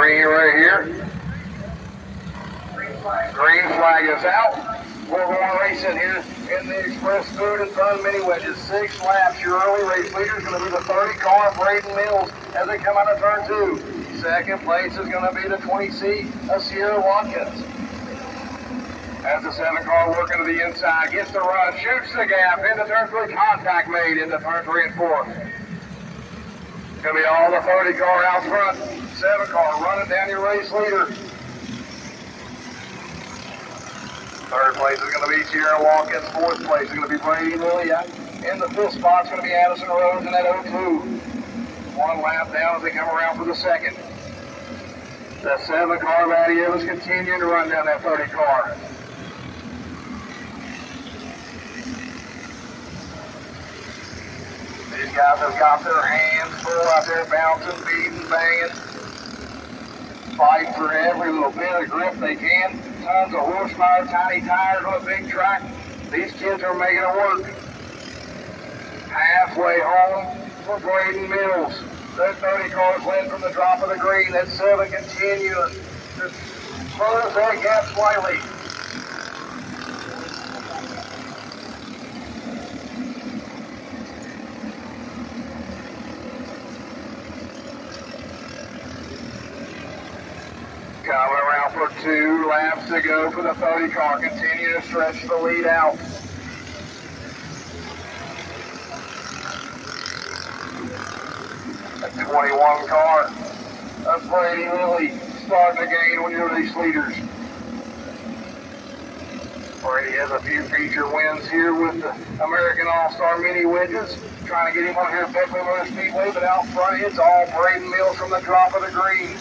green right here. Green flag is out. We're going racing here in the Express Food and Fun Mini Wedges. 6 laps. Your early race leader is going to be the 30 car of Braden Mills as they come out of turn 2. Second place is going to be the 20C of Sierra Watkins. As the 7 car working to the inside, gets the run, shoots the gap, into turn 3, contact made into turn 3 and 4. Going to be all the 30 car out front. 7 car running down your race leader. Third place is going to be Sierra Watkins. Fourth place is going to be Brady Lilly. In the 5th spot is going to be Addison Rhodes in that 02. 1 lap down as they come around for the second. The 7 car of Addie Evans continuing to run down that 30 car. These guys have got their hands full out there bouncing, beating, banging. Fight for every little bit of grip they can. Tons of horsepower, tiny tires on a big track. These kids are making it work. Halfway home for Braden Mills. That 30 cars win from the drop of the green. That 7 continuing to close that gap slightly. Coming around for 2 laps to go for the 30 car. Continue to stretch the lead out. The 21 car of Brady Lilly starting to gain on your race leaders. Brady has a few feature wins here with the American All-Star Mini Wedges. Trying to get him on here at Beckley Speedway, but out front it's all Braden Mills from the drop of the green.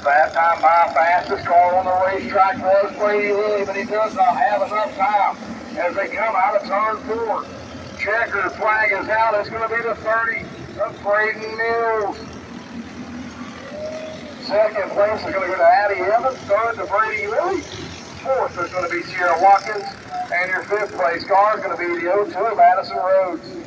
That time by fastest car on the racetrack was Brady Lilly, but he does not have enough time as they come out of turn 4. Checkered flag is out. It's going to be the 30 of Braden Mills. Second place is going to go to Addie Evans. Third to Brady Lilly. Fourth is going to be Sierra Watkins. And your 5th place car is going to be the 02 of Addison Rhodes.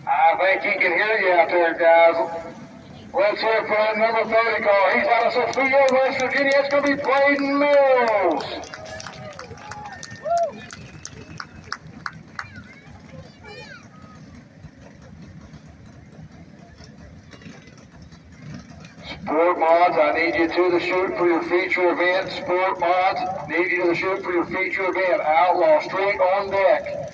I think he can hear you out there, guys. Let's hear for that number 30 car. He's out of Sophia, West Virginia. It's going to be Braden Mills. Sport Mods, I need you to the chute for your feature event. Sport Mods, need you to the chute for your feature event. Outlaw Street on deck.